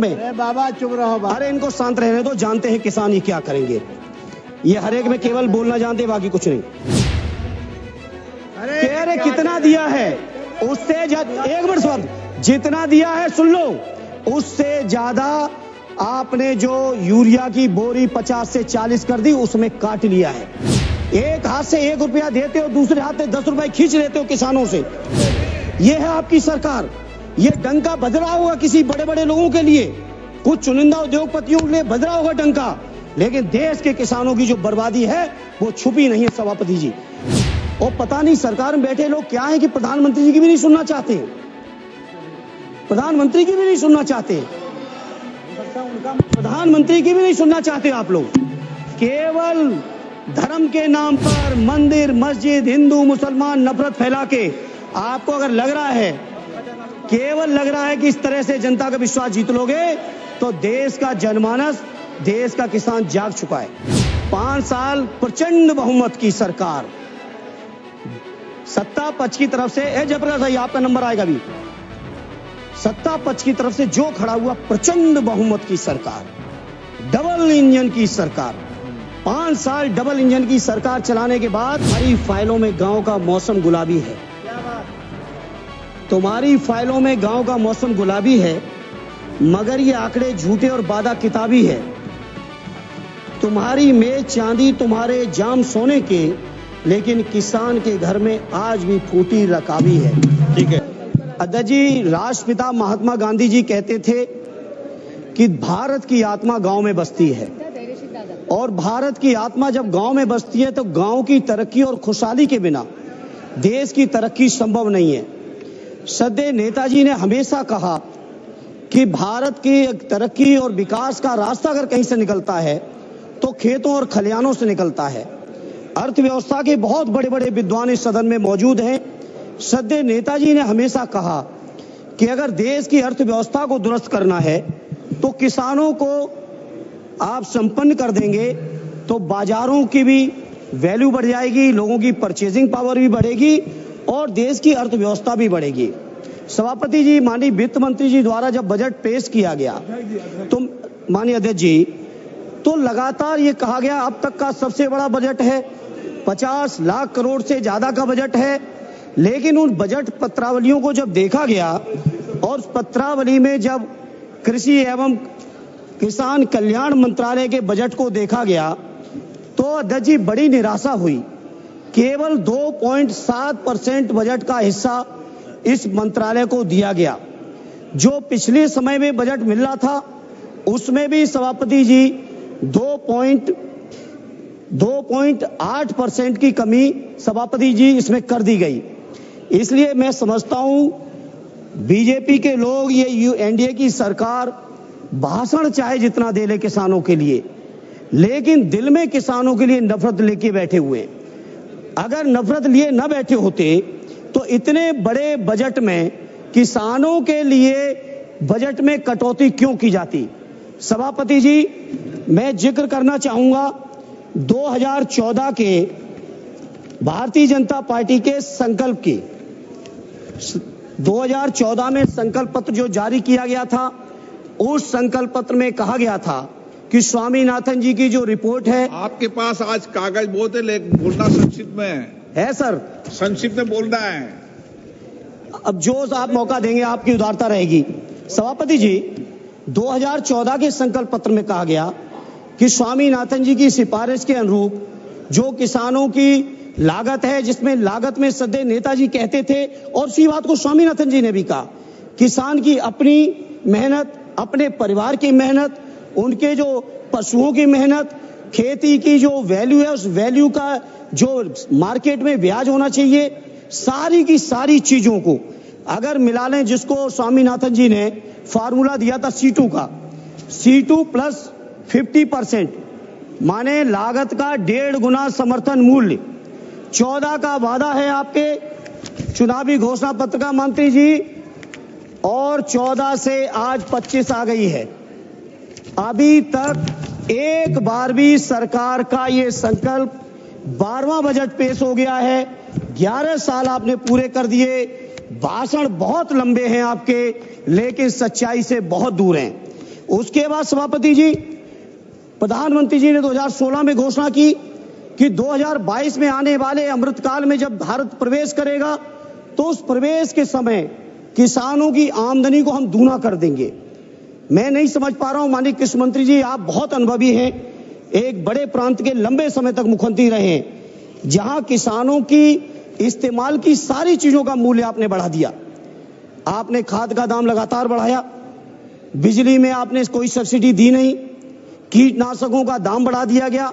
अरे बाबा चुप रहो बाबा। अरे इनको शांत रहने दो, जानते हैं किसान ये क्या करेंगे। ये हर एक में केवल बोलना जानते, बाकी कुछ नहीं। अरे कितना दिया है उससे एक मिनट स्वाद, जितना दिया है सुन लो, उससे ज्यादा आपने जो यूरिया की बोरी 50 से 40 कर दी, उसमें काट लिया है। एक हाथ से 1 रुपया देते हो, दूसरे हाथ से 10 रुपए खींच लेते हो किसानों से। ये है आपकी सरकार। ये डंका बज रहा होगा किसी बड़े बड़े लोगों के लिए, कुछ चुनिंदा उद्योगपतियों के लिए बज रहा होगा डंका, लेकिन देश के किसानों की जो बर्बादी है वो छुपी नहीं है सभापति जी। और पता नहीं सरकार में बैठे लोग क्या है कि प्रधानमंत्री जी की भी नहीं सुनना चाहते, प्रधानमंत्री की भी नहीं सुनना चाहते, प्रधानमंत्री की भी नहीं सुनना चाहते आप लोग। केवल धर्म के नाम पर मंदिर मस्जिद हिंदू मुसलमान नफरत फैला के आपको अगर लग रहा है, केवल लग रहा है कि इस तरह से जनता का विश्वास जीत लोगे, तो देश का जनमानस, देश का किसान जाग चुका है। 5 साल प्रचंड बहुमत की सरकार, सत्ता पक्ष की तरफ से, जयप्रकाश भाई आपका नंबर आएगा अभी, सत्ता पक्ष की तरफ से जो खड़ा हुआ प्रचंड बहुमत की सरकार, डबल इंजन की सरकार, 5 साल डबल इंजन की सरकार चलाने के बाद हमारी फाइलों में गांव का मौसम गुलाबी है। तुम्हारी फाइलों में गांव का मौसम गुलाबी है, मगर ये आंकड़े झूठे और वादा किताबी है। तुम्हारी मेज चांदी, तुम्हारे जाम सोने के, लेकिन किसान के घर में आज भी फूटी रकाबी है। ठीक है अध्यक्ष जी, राष्ट्रपिता महात्मा गांधी जी कहते थे कि भारत की आत्मा गांव में बसती है, और भारत की आत्मा जब गांव में बसती है तो गांव की तरक्की और खुशहाली के बिना देश की तरक्की संभव नहीं है। श्रद्धेय नेताजी ने हमेशा कहा कि भारत की तरक्की और विकास का रास्ता अगर कहीं से निकलता है तो खेतों और खलिहानों से निकलता है। अर्थव्यवस्था के बहुत बड़े बड़े विद्वान इस सदन में मौजूद हैं। श्रद्धेय नेताजी ने हमेशा कहा कि अगर देश की अर्थव्यवस्था को दुरुस्त करना है तो किसानों को आप संपन्न कर देंगे तो बाजारों की भी वैल्यू बढ़ जाएगी, लोगों की परचेजिंग पावर भी बढ़ेगी और देश की अर्थव्यवस्था भी बढ़ेगी। सभापति जी, माननीय वित्त मंत्री जी द्वारा जब बजट पेश किया गया तो माननीय अध्यक्ष जी, तो लगातार ये कहा गया अब तक का सबसे बड़ा बजट है, 50 लाख करोड़ से ज्यादा का बजट है। लेकिन उन बजट पत्रावलियों को जब देखा गया और उस पत्रावली में जब कृषि एवं किसान कल्याण मंत्रालय के बजट को देखा गया तो अध्यक्ष जी बड़ी निराशा हुई। केवल 2.7% बजट का हिस्सा इस मंत्रालय को दिया गया। जो पिछले समय में बजट मिल रहा था उसमें भी सभापति जी 2.8% की कमी सभापति जी इसमें कर दी गई। इसलिए मैं समझता हूं बीजेपी के लोग, ये एनडीए की सरकार भाषण चाहे जितना दे ले किसानों के लिए, लेकिन दिल में किसानों के लिए नफरत लेके बैठे हुए। अगर नफरत लिए न बैठे होते तो इतने बड़े बजट में किसानों के लिए बजट में कटौती क्यों की जाती। सभापति जी, मैं जिक्र करना चाहूंगा 2014 के भारतीय जनता पार्टी के संकल्प की, 2014 में संकल्प पत्र जो जारी किया गया था, उस संकल्प पत्र में कहा गया था कि स्वामीनाथन जी की जो रिपोर्ट है, आपके पास आज कागज बहुत है, लेकिन बोलना संक्षिप्त में है सर, संक्षिप्त में बोलना है। अब जो आप मौका देंगे आपकी उदारता रहेगी। सभापति जी, 2014 के संकल्प पत्र में कहा गया कि स्वामीनाथन जी की सिफारिश के अनुरूप जो किसानों की लागत है, जिसमें लागत में श्रद्धेय नेताजी कहते थे और उसी बात को स्वामीनाथन जी ने भी कहा, किसान की अपनी मेहनत, अपने परिवार की मेहनत, उनके जो पशुओं की मेहनत, खेती की जो वैल्यू है उस वैल्यू का जो मार्केट में ब्याज होना चाहिए, सारी की सारी चीजों को अगर मिला लें, जिसको स्वामीनाथन जी ने फार्मूला दिया था C2 का, C2 प्लस 50%, माने लागत का 1.5 गुना समर्थन मूल्य। 14 का वादा है आपके चुनावी घोषणा पत्र का मंत्री जी, और 14 से आज 25 आ गई है। अभी तक एक बार भी सरकार का ये संकल्प 12वां बजट पेश हो गया है, 11 साल आपने पूरे कर दिए। भाषण बहुत लंबे हैं आपके, लेकिन सच्चाई से बहुत दूर हैं। उसके बाद सभापति जी, प्रधानमंत्री जी ने 2016 में घोषणा की कि 2022 में आने वाले अमृतकाल में जब भारत प्रवेश करेगा तो उस प्रवेश के समय किसानों की आमदनी को हम दूना कर देंगे। मैं नहीं समझ पा रहा हूं, माननीय कृषि मंत्री जी, आप बहुत अनुभवी हैं, एक बड़े प्रांत के लंबे समय तक मुख्यमंत्री रहे हैं, जहां किसानों की इस्तेमाल की सारी चीजों का मूल्य आपने बढ़ा दिया। आपने खाद का दाम लगातार बढ़ाया, बिजली में आपने कोई सब्सिडी दी नहीं, कीटनाशकों का दाम बढ़ा दिया गया,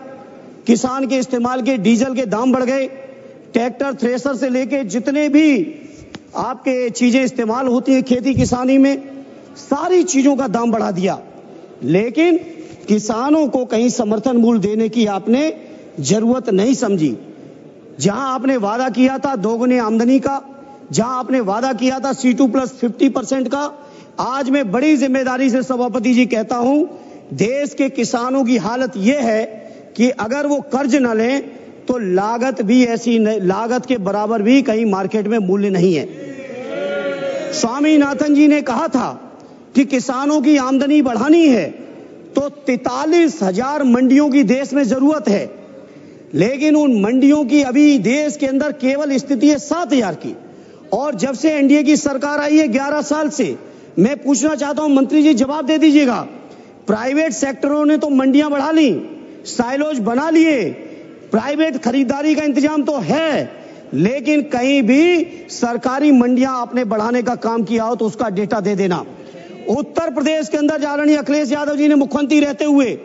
किसान के इस्तेमाल के डीजल के दाम बढ़ गए, ट्रैक्टर थ्रेसर से लेके जितने भी आपके चीजें इस्तेमाल होती हैं खेती किसानी में, सारी चीजों का दाम बढ़ा दिया। लेकिन किसानों को कहीं समर्थन मूल्य देने की आपने जरूरत नहीं समझी। जहां आपने वादा किया था दोगुनी आमदनी का, जहां आपने वादा किया था C2+50% का, आज मैं बड़ी जिम्मेदारी से सभापति जी कहता हूं, देश के किसानों की हालत यह है कि अगर वो कर्ज न लें तो लागत भी ऐसी, लागत के बराबर भी कहीं मार्केट में मूल्य नहीं है। स्वामीनाथन जी ने कहा था कि किसानों की आमदनी बढ़ानी है तो 43,000 मंडियों की देश में जरूरत है, लेकिन उन मंडियों की अभी देश के अंदर केवल स्थिति है 7,000 की। और जब से एनडीए की सरकार आई है 11 साल से, मैं पूछना चाहता हूं मंत्री जी, जवाब दे दीजिएगा, प्राइवेट सेक्टरों ने तो मंडियां बढ़ा ली, साइलोज बना लिए, प्राइवेट खरीदारी का इंतजाम तो है, लेकिन कहीं भी सरकारी मंडियां आपने बढ़ाने का काम किया हो तो उसका डेटा दे देना। उत्तर प्रदेश के अंदर आदरणीय अखिलेश यादव जी ने मुख्यमंत्री रहते हुए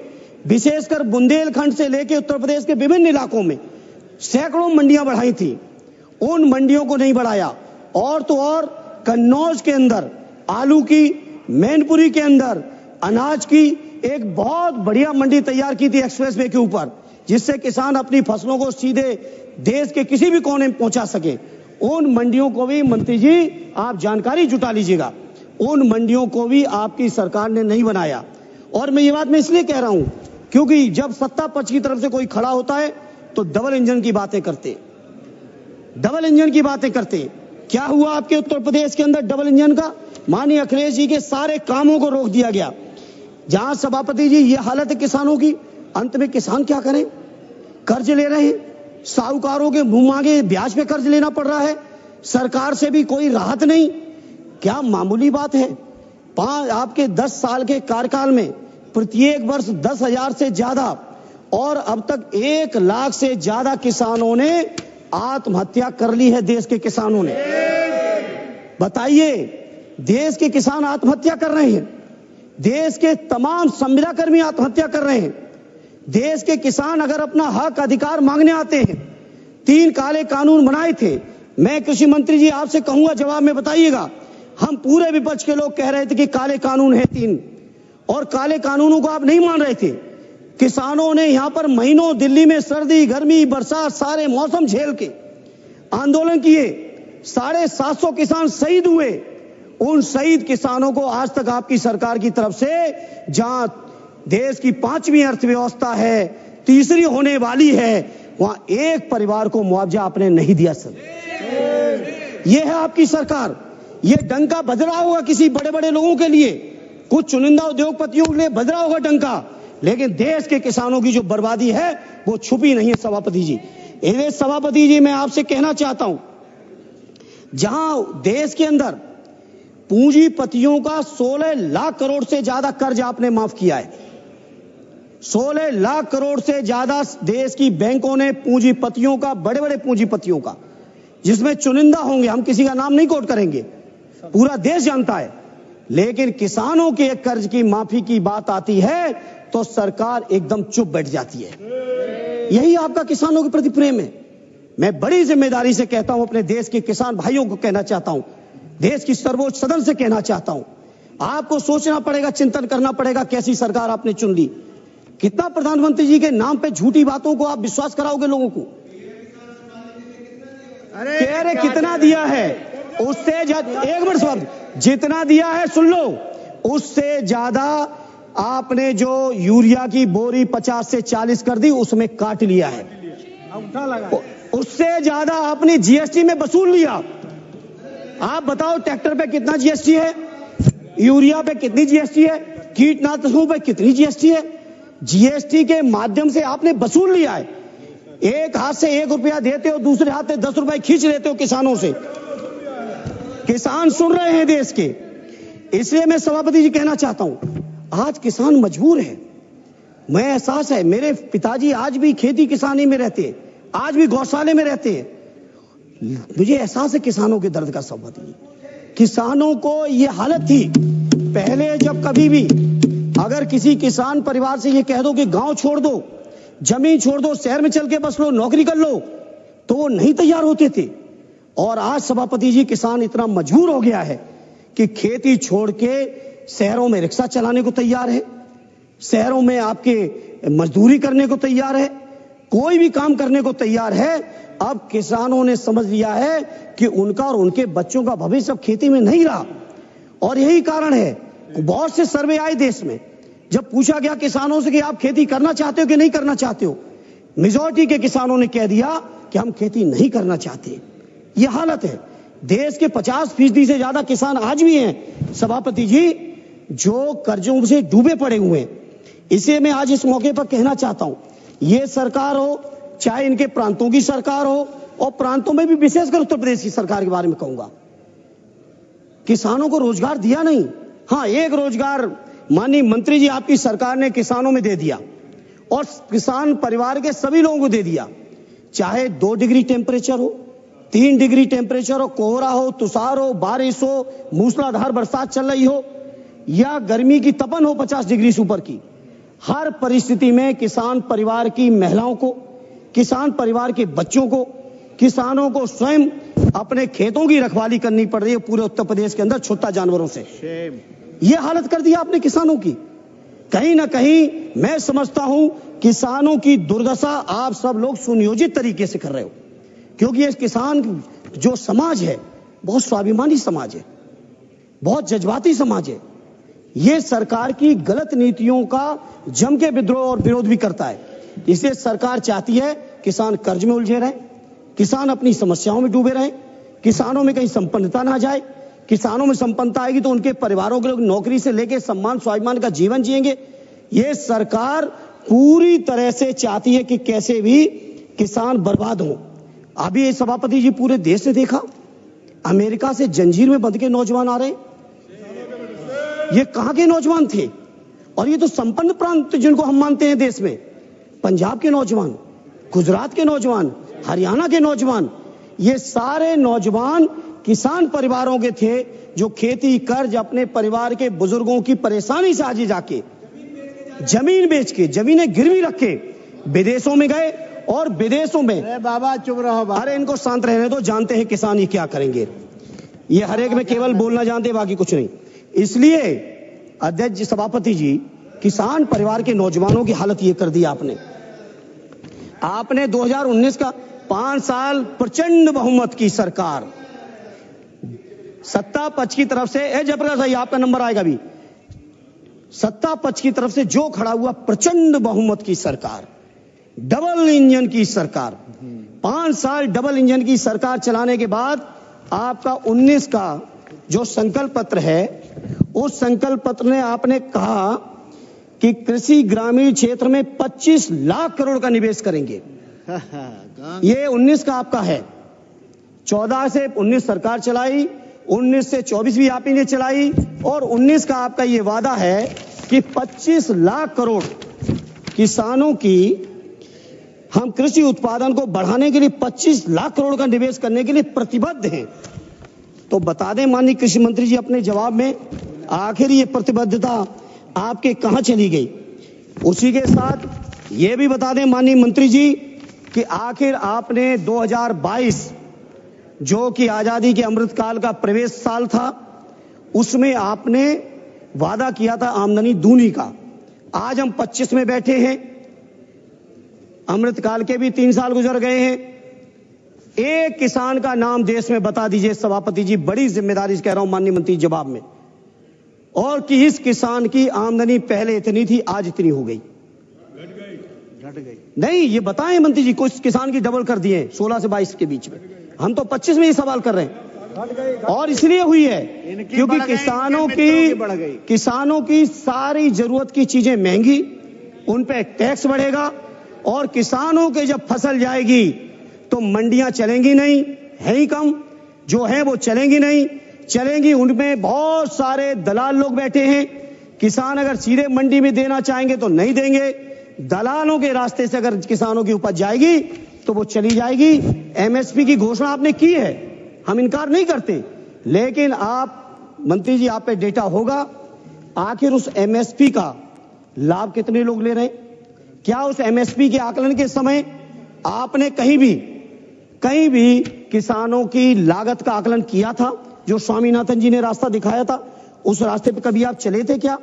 विशेषकर बुंदेलखंड से लेकर उत्तर प्रदेश के विभिन्न इलाकों में सैकड़ों मंडियां बढ़ाई थी, उन मंडियों को नहीं बढ़ाया। और तो और कन्नौज के अंदर आलू की, मैनपुरी के अंदर अनाज की एक बहुत बढ़िया मंडी तैयार की थी एक्सप्रेसवे के ऊपर, जिससे किसान अपनी फसलों को सीधे देश के किसी भी कोने में पहुंचा सके। उन मंडियों को भी मंत्री जी आप जानकारी जुटा लीजिएगा, उन मंडियों को भी आपकी सरकार ने नहीं बनाया। और मैं ये बात मैं इसलिए कह रहा हूं क्योंकि जब सत्ता पक्ष की तरफ से कोई खड़ा होता है तो डबल इंजन की बातें करते, डबल इंजन की बातें करते। क्या हुआ आपके उत्तर प्रदेश के अंदर डबल इंजन का? माननीय अखिलेश जी के सारे कामों को रोक दिया गया। जहां सभापति जी ये हालत है किसानों की, अंत में किसान क्या करें? कर्ज ले रहे हैं, साहूकारों के मुंह मांगे ब्याज पे कर्ज लेना पड़ रहा है, सरकार से भी कोई राहत नहीं। क्या मामूली बात है? आपके 10 साल के कार्यकाल में प्रत्येक वर्ष 10,000 से ज्यादा और अब तक 1 लाख से ज्यादा किसानों ने आत्महत्या कर ली है। देश के किसानों ने, बताइए, देश के किसान आत्महत्या कर रहे हैं, देश के तमाम संविदा कर्मी आत्महत्या कर रहे हैं। देश के किसान अगर अपना हक अधिकार मांगने आते हैं, 3 काले कानून बनाए थे। मैं कृषि मंत्री जी आपसे कहूंगा, जवाब में बताइएगा। हम पूरे विपक्ष के लोग कह रहे थे कि काले कानून है 3, और काले कानूनों को आप नहीं मान रहे थे। किसानों ने यहां पर महीनों दिल्ली में सर्दी गर्मी बरसात सारे मौसम झेल के आंदोलन किए, 750 किसान शहीद हुए। उन शहीद किसानों को आज तक आपकी सरकार की तरफ से, जहां देश की 5वीं अर्थव्यवस्था है, तीसरी होने वाली है, वहां एक परिवार को मुआवजा आपने नहीं दिया। सर, यह है आपकी सरकार। यह डंका बज रहा होगा किसी बड़े बड़े लोगों के लिए, कुछ चुनिंदा उद्योगपतियों के लिए बज रहा होगा डंका, लेकिन देश के किसानों की जो बर्बादी है वो छुपी नहीं है। सभापति जी, इन्हें सभापति जी मैं आपसे कहना चाहता हूं, जहां देश के अंदर पूंजीपतियों का 16 लाख करोड़ से ज्यादा कर्ज आपने माफ किया है, 16 लाख करोड़ से ज्यादा देश की बैंकों ने पूंजीपतियों का, बड़े बड़े पूंजीपतियों का, जिसमें चुनिंदा होंगे, हम किसी का नाम नहीं कोट करेंगे, पूरा देश जानता है, लेकिन किसानों के कर्ज की माफी की बात आती है तो सरकार एकदम चुप बैठ जाती है। यही आपका किसानों के प्रति प्रेम है। मैं बड़ी जिम्मेदारी से कहता हूं, अपने देश के किसान भाइयों को कहना चाहता हूं, देश की सर्वोच्च सदन से कहना चाहता हूं, आपको सोचना पड़ेगा, चिंतन करना पड़ेगा, कैसी सरकार आपने चुन ली। कितना प्रधानमंत्री जी के नाम पे झूठी बातों को आप विश्वास कराओगे लोगों को? अरे कितना दिया है उससे, एक मिनट साहब, जितना दिया है सुन लो, उससे ज्यादा आपने जो यूरिया की बोरी 50 से 40 कर दी, उसमें काट लिया है, उससे ज्यादा आपने जीएसटी में वसूल लिया। आप बताओ ट्रैक्टर पे कितना जीएसटी है, यूरिया पे कितनी जीएसटी है, कीटनाशकों पर कितनी जीएसटी है? जीएसटी के माध्यम से आपने वसूल लिया है। एक हाथ से 1 रुपया देते हो, दूसरे हाथ से 10 रुपए खींच लेते हो किसानों से। किसान सुन रहे हैं देश के, इसलिए मैं सभापति जी कहना चाहता हूं, आज किसान मजबूर है। मैं एहसास है, मेरे पिताजी आज भी खेती किसानी में रहते हैं, आज भी गौशाले में रहते हैं। मुझे एहसास है किसानों के दर्द का। सभापति जी, किसानों को यह हालत थी पहले, जब कभी भी अगर किसी किसान परिवार से ये कह दो कि गांव छोड़ दो, जमीन छोड़ दो, शहर में चल के बस लो, नौकरी कर लो, तो वो नहीं तैयार होते थे। और आज सभापति जी किसान इतना मजबूर हो गया है कि खेती छोड़ के शहरों में रिक्शा चलाने को तैयार है, शहरों में आपके मजदूरी करने को तैयार है, कोई भी काम करने को तैयार है। अब किसानों ने समझ लिया है कि उनका और उनके बच्चों का भविष्य अब खेती में नहीं रहा। और यही कारण है, बहुत से सर्वे आए देश में, जब पूछा गया किसानों से कि आप खेती करना चाहते हो कि नहीं करना चाहते हो, मेजॉरिटी के किसानों ने कह दिया कि हम खेती नहीं करना चाहते। यह हालत है। देश के 50% से ज्यादा किसान आज भी हैं सभापति जी, जो कर्जों से डूबे पड़े हुए हैं। इसे मैं आज इस मौके पर कहना चाहता हूं, ये सरकार हो चाहे इनके प्रांतों की सरकार हो, और प्रांतों में भी विशेषकर उत्तर प्रदेश की सरकार के बारे में कहूंगा, किसानों को रोजगार दिया नहीं। हाँ, एक रोजगार माननीय मंत्री जी आपकी सरकार ने किसानों में दे दिया, और किसान परिवार के सभी लोगों को दे दिया। चाहे 2 डिग्री टेम्परेचर हो, 3 डिग्री टेम्परेचर हो, कोहरा हो, तुषार हो, बारिश हो, मूसलाधार बरसात चल रही हो, या गर्मी की तपन हो 50 डिग्री से ऊपर की, हर परिस्थिति में किसान परिवार की महिलाओं को, किसान परिवार के बच्चों को, किसानों को स्वयं अपने खेतों की रखवाली करनी पड़ रही है पूरे उत्तर प्रदेश के अंदर छुट्टा जानवरों से। ये हालत कर दिया आपने किसानों की। कहीं ना कहीं मैं समझता हूं किसानों की दुर्दशा आप सब लोग सुनियोजित तरीके से कर रहे हो, क्योंकि ये किसान जो समाज है बहुत स्वाभिमानी समाज है, बहुत जज्बाती समाज है। ये सरकार की गलत नीतियों का जम के विद्रोह और विरोध भी करता है। इसलिए सरकार चाहती है किसान कर्ज में उलझे रहे, किसान अपनी समस्याओं में डूबे रहे, किसानों में कहीं संपन्नता ना जाए। किसानों में संपन्नता आएगी तो उनके परिवारों के लोग नौकरी से लेकर सम्मान स्वाभिमान का जीवन जिएंगे। ये सरकार पूरी तरह से चाहती है कि कैसे भी किसान बर्बाद हो। अभी ये सभापति जी पूरे देश ने देखा, अमेरिका से जंजीर में बंध के नौजवान आ रहे। ये कहां के नौजवान थे? और ये तो संपन्न प्रांत जिनको हम मानते हैं देश में, पंजाब के नौजवान, गुजरात के नौजवान, हरियाणा के नौजवान, ये सारे नौजवान किसान परिवारों के थे, जो खेती कर्ज अपने परिवार के बुजुर्गों की परेशानी से आगे जाके जमीन बेच के, जमीनें गिरवी रख के विदेशों में गए, और विदेशों में, अरे बाबा चुप रहो, अरे इनको शांत रहने दो, जानते हैं किसान ये क्या करेंगे। ये हर एक में केवल बोलना जानते, बाकी कुछ नहीं। इसलिए अध्यक्ष जी, सभापति जी, किसान परिवार के नौजवानों की हालत ये कर दी आपने 2019 का 5 साल प्रचंड बहुमत की सरकार, सत्ता पक्ष की तरफ से, जयप्रकाश भाई आपका नंबर आएगा भी, सत्ता पक्ष की तरफ से जो खड़ा हुआ प्रचंड बहुमत की सरकार, डबल इंजन की सरकार, 5 साल डबल इंजन की सरकार चलाने के बाद आपका 19 का जो संकल्प पत्र है, उस संकल्प पत्र में आपने कहा कि कृषि ग्रामीण क्षेत्र में 25 लाख करोड़ का निवेश करेंगे। ये 19 का आपका है। 14 से 19 सरकार चलाई, 19 से 24 भी आप ही ने चलाई, और 19 का आपका ये वादा है कि 25 लाख करोड़ किसानों की, हम कृषि उत्पादन को बढ़ाने के लिए 25 लाख करोड़ का निवेश करने के लिए प्रतिबद्ध हैं। तो बता दें माननीय कृषि मंत्री जी अपने जवाब में, आखिर ये प्रतिबद्धता आपके कहां चली गई? उसी के साथ ये भी बता दें माननीय मंत्री जी कि आखिर आपने 2022 जो कि आजादी के अमृतकाल का प्रवेश साल था, उसमें आपने वादा किया था आमदनी दूनी का। आज हम 25 में बैठे हैं, अमृतकाल के भी 3 साल गुजर गए हैं। एक किसान का नाम देश में बता दीजिए सभापति जी, बड़ी जिम्मेदारी से कह रहा हूं माननीय मंत्री जवाब में, और कि इस किसान की आमदनी पहले इतनी थी आज इतनी हो गई, घट गई। नहीं, ये बताएं मंत्री जी, कुछ किसान की डबल कर दिए 16 से 22 के बीच में। हम तो 25 में ही सवाल कर रहे हैं। और इसलिए हुई है क्योंकि किसानों की सारी जरूरत की चीजें महंगी, उन पे टैक्स बढ़ेगा और किसानों के जब फसल जाएगी तो मंडियां चलेंगी नहीं, है ही कम, जो है वो चलेंगी नहीं, चलेंगी उनमें बहुत सारे दलाल लोग बैठे हैं। किसान अगर सीधे मंडी में देना चाहेंगे तो नहीं देंगे, दलालों के रास्ते से अगर किसानों की उपज जाएगी तो वो चली जाएगी। एमएसपी की घोषणा आपने की है, हम इनकार नहीं करते, लेकिन आप मंत्री जी आप पे डेटा होगा, आखिर उस एमएसपी का लाभ कितने लोग ले रहे हैं? क्या उस एमएसपी के आकलन के समय आपने कहीं भी किसानों की लागत का आकलन किया था? जो स्वामीनाथन जी ने रास्ता दिखाया था उस रास्ते पे कभी आप चले थे क्या?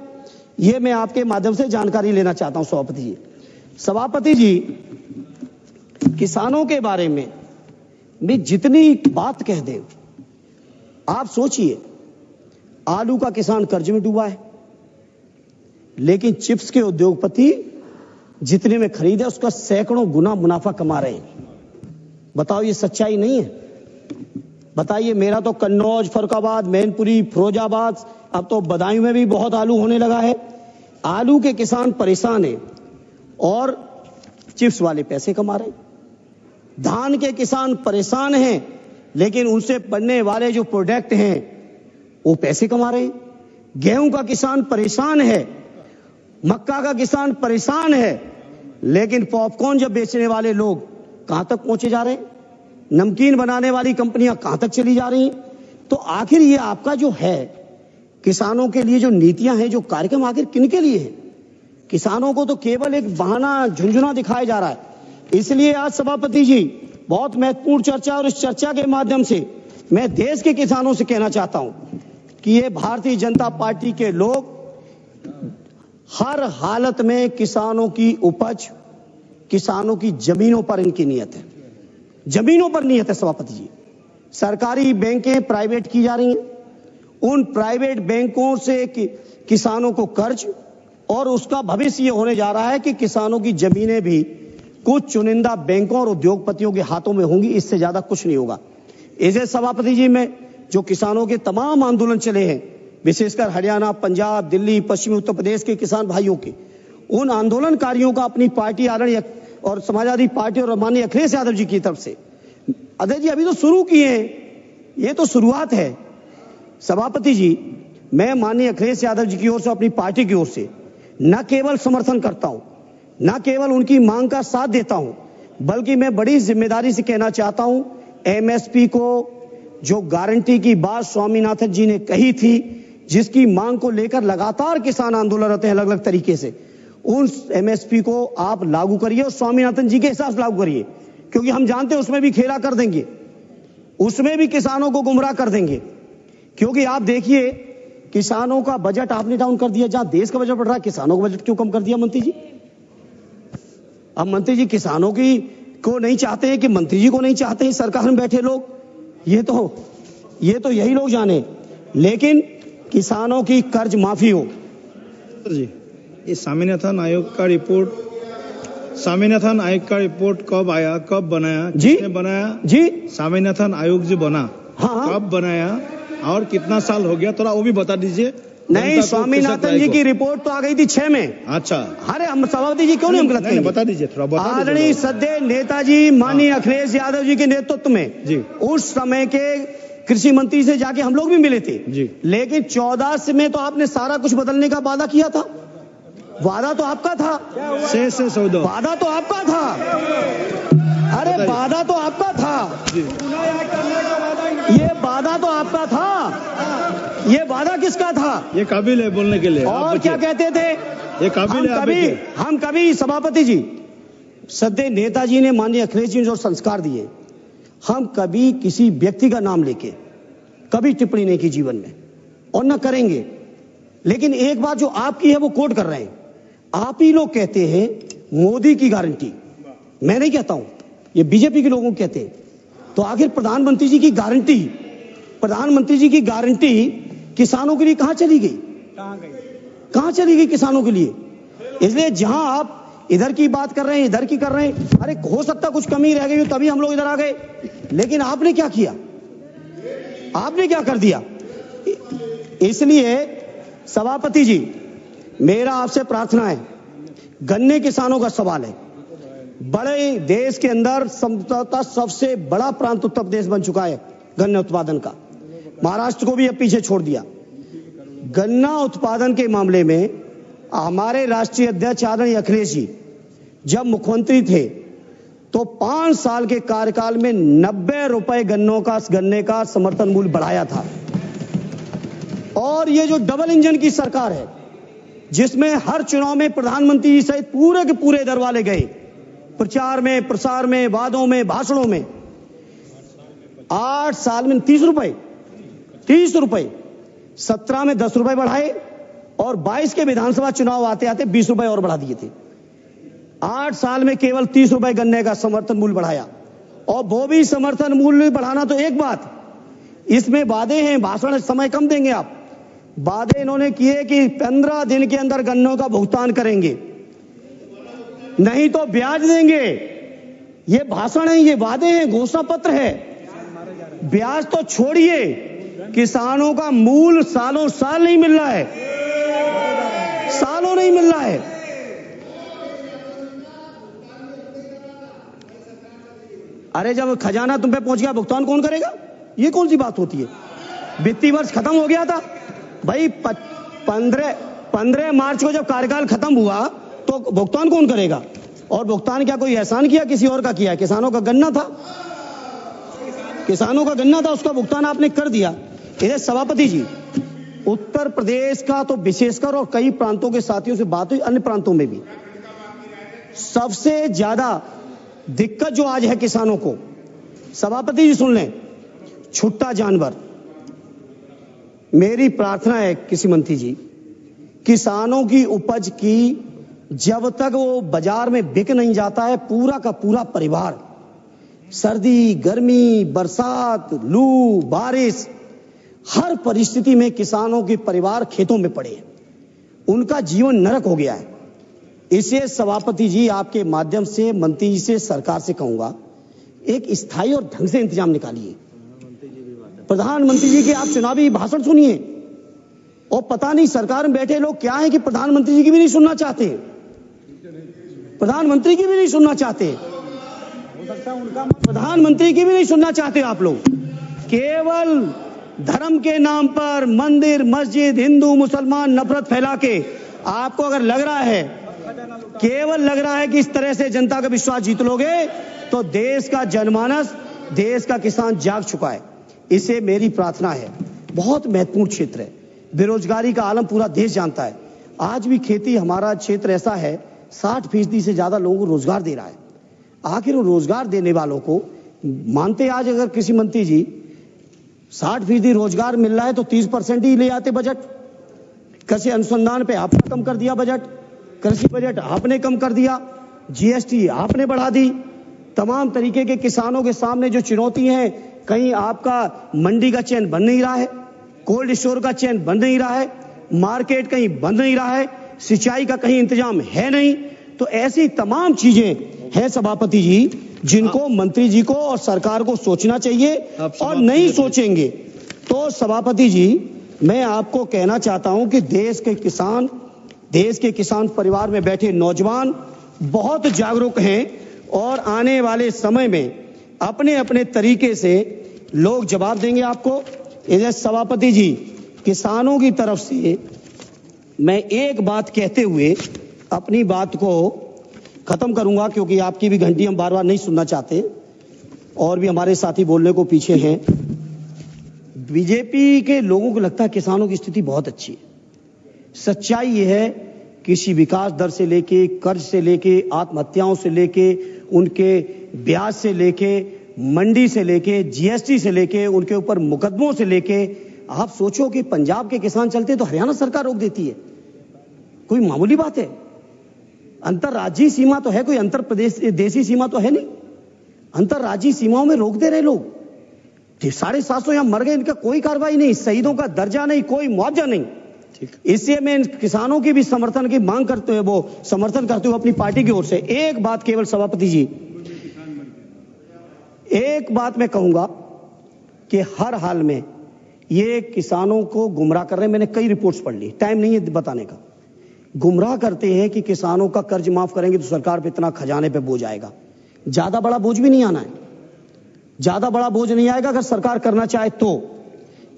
ये मैं आपके माध्यम से जानकारी लेना चाहता हूं सभापति जी। सभापति जी, किसानों के बारे में मैं जितनी बात कह दें, आप सोचिए, आलू का किसान कर्ज में डूबा है, लेकिन चिप्स के उद्योगपति जितने में खरीदे उसका सैकड़ों गुना मुनाफा कमा रहे हैं। बताओ ये सच्चाई नहीं है? बताइए, मेरा तो कन्नौज, फर्रुखाबाद, मैनपुरी, फिरोजाबाद, अब तो बदायूं में भी बहुत आलू होने लगा है। आलू के किसान परेशान हैं और चिप्स वाले पैसे कमा रहे हैं। धान के किसान परेशान हैं, लेकिन उनसे बनने वाले जो प्रोडक्ट हैं वो पैसे कमा रहे हैं। गेहूं का किसान परेशान है, मक्का का किसान परेशान है, लेकिन पॉपकॉर्न जब बेचने वाले लोग कहां तक पहुंचे जा रहे हैं? नमकीन बनाने वाली कंपनियां कहां तक चली जा रही हैं? तो आखिर ये आपका जो है किसानों के लिए जो नीतियां हैं, जो कार्यक्रम, आखिर किनके लिए है? किसानों को तो केवल एक बहाना, झुंझुना दिखाया जा रहा है। इसलिए आज सभापति जी, बहुत महत्वपूर्ण चर्चा, और इस चर्चा के माध्यम से मैं देश के किसानों से कहना चाहता हूं कि ये भारतीय जनता पार्टी के लोग हर हालत में किसानों की उपज, किसानों की जमीनों पर इनकी नियत है, जमीनों पर नियत है। सभापति जी, सरकारी बैंकें प्राइवेट की जा रही हैं, उन प्राइवेट बैंकों से किसानों को कर्ज, और उसका भविष्य ये होने जा रहा है कि किसानों की जमीनें भी कुछ चुनिंदा बैंकों और उद्योगपतियों के हाथों में होंगी, इससे ज्यादा कुछ नहीं होगा। इसे सभापति जी, में जो किसानों के तमाम आंदोलन चले हैं, विशेषकर हरियाणा, पंजाब, दिल्ली, पश्चिमी उत्तर प्रदेश के किसान भाइयों के, उन आंदोलनकारियों का अपनी पार्टी आदरणीय और समाजवादी पार्टी और माननीय अखिलेश यादव जी की तरफ से, अजय जी अभी तो शुरू किए हैं, ये तो शुरुआत है। सभापति जी, मैं माननीय अखिलेश यादव जी की ओर से, अपनी पार्टी की ओर से न केवल समर्थन करता हूं, न केवल उनकी मांग का साथ देता हूं, बल्कि मैं बड़ी जिम्मेदारी से कहना चाहता हूं, एमएसपी को जो गारंटी की बात स्वामीनाथन जी ने कही थी, जिसकी मांग को लेकर लगातार किसान आंदोलन रहते हैं अलग अलग तरीके से, उन एमएसपी को आप लागू करिए और स्वामीनाथन जी के हिसाब से लागू करिए, क्योंकि हम जानते हैं उसमें भी खेला कर देंगे, उसमें भी किसानों को गुमराह कर देंगे। क्योंकि आप देखिए, किसानों का बजट आपने डाउन कर दिया, जहां देश का बजट बढ़ रहा है, किसानों का बजट क्यों कम कर दिया मंत्री जी? अब मंत्री जी किसानों की को नहीं चाहते हैं कि मंत्री जी को नहीं चाहते हैं सरकार में बैठे लोग, ये तो यही लोग जाने, लेकिन किसानों की कर्ज माफी हो। जी, ये स्वामीनाथन आयोग का रिपोर्ट कब आया, कब बनाया, किसने बनाया? जी, स्वामीनाथन आयोग जो बना, हाँ, कब बनाया और कितना साल हो गया, थोड़ा वो भी बता दीजिए। नहीं, स्वामीनाथन जी की रिपोर्ट तो आ गई थी 6 में। अच्छा, अरे हम सभापति जी क्यों नहीं हम गलत कहेंगे? बता दीजिए थोड़ा। आदरणीय सदैव नेताजी माननीय अखिलेश यादव जी के नेतृत्व में जी, उस समय के कृषि मंत्री से जाके हम लोग भी मिले थे जी, लेकिन 14 में तो आपने सारा कुछ बदलने का वादा किया था। वादा तो आपका था, वादा तो आपका था, अरे वादा तो आपका था, ये वादा तो आपका था, ये वादा किसका था? ये काबिल है बोलने के लिए। और क्या कहते थे? ये काबिल है। हम कभी सभापति जी, सदैव नेताजी ने माननीय अखिलेश जी ने जो संस्कार दिए, हम कभी किसी व्यक्ति का नाम लेके कभी टिप्पणी नहीं की जीवन में, और न करेंगे। लेकिन एक बात जो आपकी है वो कोट कर रहे हैं, आप ही लोग कहते हैं मोदी की गारंटी, मैं नहीं कहता हूं, ये बीजेपी के लोगों कहते हैं। तो आखिर प्रधानमंत्री जी की गारंटी किसानों के लिए कहां चली गई? कहां चली गई किसानों के लिए? इसलिए जहां आप इधर की बात कर रहे हैं, इधर की कर रहे हैं, अरे हो सकता कुछ कमी रह गई तभी हम लोग इधर आ गए, लेकिन आपने क्या किया? आपने क्या कर दिया? इसलिए सभापति जी, मेरा आपसे प्रार्थना है, गन्ने किसानों का सवाल है। बड़े देश के अंदर सबसे बड़ा प्रांत उत्तर प्रदेश बन चुका है गन्ना उत्पादन का, महाराष्ट्र को भी अब पीछे छोड़ दिया। गन्ना उत्पादन के मामले में हमारे राष्ट्रीय अध्यक्ष आदरणीय अखिलेश जी जब मुख्यमंत्री थे तो 5 साल के कार्यकाल में 90 रुपए गन्ने का समर्थन मूल्य बढ़ाया था। और ये जो डबल इंजन की सरकार है, जिसमें हर चुनाव में प्रधानमंत्री जी सहित पूरे के पूरे दर वाले गए, प्रचार में, प्रसार में, वादों में, भाषणों में, 8 साल में 30 रुपए, 17 में 10 रुपए बढ़ाए और 22 के विधानसभा चुनाव आते आते 20 रुपए और बढ़ा दिए थे। 8 साल में केवल 30 रुपए गन्ने का समर्थन मूल्य बढ़ाया। और वो भी समर्थन मूल्य बढ़ाना तो एक बात, इसमें वादे हैं, भाषण समय कम देंगे आप। वादे इन्होंने किए कि 15 दिन के अंदर गन्नों का भुगतान करेंगे, नहीं तो ब्याज देंगे। ये भाषण है, ये वादे हैं, घोषणा पत्र है। ब्याज तो छोड़िए, किसानों का मूल सालों साल नहीं मिल रहा है, सालों नहीं मिल रहा है। अरे जब खजाना तुम पे पहुंच गया, भुगतान कौन करेगा? ये कौन सी बात होती है? वित्तीय वर्ष खत्म हो गया था भाई, 15 मार्च को जब कार्यकाल खत्म हुआ तो भुगतान कौन करेगा? और भुगतान क्या कोई एहसान किया, किसी और का किया? किसानों का गन्ना था, किसानों का गन्ना था, उसका भुगतान आपने कर दिया। इधर सभापति जी, उत्तर प्रदेश का तो विशेषकर और कई प्रांतों के साथियों से बात हुई, अन्य प्रांतों में भी सबसे ज्यादा दिक्कत जो आज है किसानों को, सभापति जी सुन लें, छुट्टा जानवर। मेरी प्रार्थना है कृषि मंत्री जी, किसानों की उपज की जब तक वो बाजार में बिक नहीं जाता है, पूरा का पूरा परिवार सर्दी, गर्मी, बरसात, लू, बारिश, हर परिस्थिति में किसानों के परिवार खेतों में पड़े हैं, उनका जीवन नरक हो गया है। इसे सभापति जी आपके माध्यम से मंत्री जी से, सरकार से कहूंगा, एक स्थायी और ढंग से इंतजाम निकालिए। प्रधानमंत्री जी के आप चुनावी भाषण सुनिए, और पता नहीं सरकार में बैठे लोग क्या है कि प्रधानमंत्री जी की भी नहीं सुनना चाहते, प्रधानमंत्री की भी नहीं सुनना चाहते, प्रधानमंत्री की भी नहीं सुनना चाहते आप लोग। केवल धर्म के नाम पर मंदिर, मस्जिद, हिंदू मुसलमान नफरत फैला के आपको अगर लग रहा है, केवल लग रहा है कि इस तरह से जनता का विश्वास जीत लोगे, तो देश का जनमानस, देश का किसान जाग चुका है। इसे मेरी प्रार्थना है, बहुत महत्वपूर्ण क्षेत्र है, बेरोजगारी का आलम पूरा देश जानता है। आज भी खेती, हमारा क्षेत्र ऐसा है, 60% से ज्यादा लोगों को रोजगार दे रहा है। आखिर वो रोजगार देने वालों को मानते, आज अगर कृषि मंत्री जी 60% रोजगार मिल रहा है तो 30% ही ले आते बजट। कृषि अनुसंधान पे आपने कम कर दिया बजट, कृषि बजट आपने कम कर दिया, जीएसटी आपने बढ़ा दी। तमाम तरीके के किसानों के सामने जो चुनौती है, कहीं आपका मंडी का चैन बन नहीं रहा है, कोल्ड स्टोर का चैन बन नहीं रहा है, मार्केट कहीं बन नहीं रहा है, सिंचाई का कहीं इंतजाम है नहीं। तो ऐसी तमाम चीजें हैं सभापति जी, जिनको मंत्री जी को और सरकार को सोचना चाहिए, और नहीं सोचेंगे तो सभापति जी, मैं आपको कहना चाहता हूं कि देश के किसान परिवार में बैठे नौजवान बहुत जागरूक हैं, और आने वाले समय में अपने अपने तरीके से लोग जवाब देंगे आपको। इधर सभापति जी, किसानों की तरफ से मैं एक बात कहते हुए अपनी बात को खत्म करूंगा, क्योंकि आपकी भी घंटी हम बार बार नहीं सुनना चाहते, और भी हमारे साथी बोलने को पीछे हैं। बीजेपी के लोगों को लगता है किसानों की स्थिति बहुत अच्छी है। सच्चाई यह है, कृषि विकास दर से लेके, कर्ज से लेके, आत्महत्याओं से लेके, उनके ब्याज से लेके, मंडी से लेके, जीएसटी से लेके, उनके ऊपर मुकदमों से लेके, आप सोचो कि पंजाब के किसान चलते तो हरियाणा सरकार रोक देती है। कोई मामूली बात है? अंतरराज्यीय सीमा तो है, कोई अंतर प्रदेश देशी सीमा तो है नहीं। अंतरराज्यीय सीमाओं में रोक दे रहे लोग। 750 यहां मर गए, इनका कोई कार्रवाई नहीं, शहीदों का दर्जा नहीं, कोई मुआवजा नहीं। इसलिए मैं किसानों की भी समर्थन की मांग करते हुए, वो समर्थन करते हुए अपनी पार्टी की ओर से एक बात केवल सभापति जी, एक बात मैं कहूंगा कि हर हाल में ये किसानों को गुमराह कर रहे हैं। मैंने कई रिपोर्ट्स पढ़ ली, टाइम नहीं है बताने का। गुमराह करते हैं कि किसानों का कर्ज माफ करेंगे तो सरकार पे इतना खजाने पे बोझ आएगा। ज्यादा बड़ा बोझ भी नहीं आना है, ज्यादा बड़ा बोझ नहीं आएगा अगर सरकार करना चाहे तो।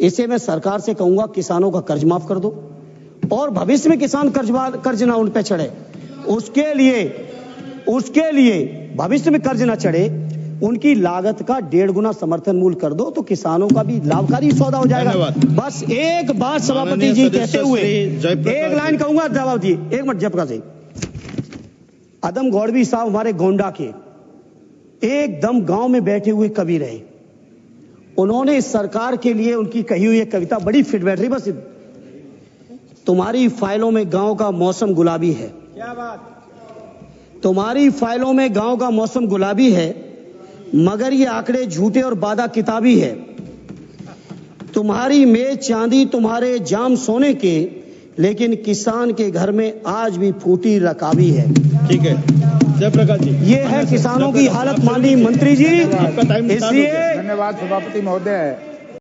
इसे मैं सरकार से कहूंगा किसानों का कर्ज माफ कर दो और भविष्य में किसान कर्ज ना उन पे चढ़े, उसके लिए भविष्य में कर्ज ना चढ़े, उनकी लागत का 1.5 गुना समर्थन मूल्य कर दो तो किसानों का भी लाभकारी सौदा हो जाएगा। बस एक बात सभापति जी कहते हुए एक लाइन कहूंगा, जवाब दिए। एक मिनट जयप्रकाश जी। अदम गौड़वी साहब हमारे गोंडा के एकदम गांव में बैठे हुए कवि रहे। उन्होंने इस सरकार के लिए उनकी कही हुई एक कविता बड़ी फिट बैठ रही, बस तुम्हारी फाइलों में गांव का मौसम गुलाबी है। क्या बात? तुम्हारी फाइलों में गांव का मौसम गुलाबी है, मगर ये आंकड़े झूठे और वादा किताबी है। तुम्हारी मेज चांदी, तुम्हारे जाम सोने के, लेकिन किसान के घर में आज भी फूटी रकाबी है। ठीक है जयप्रकाश जी, ये है किसानों की हालत माननीय मंत्री जी। आपका टाइम इसलिए धन्यवाद सभापति महोदय।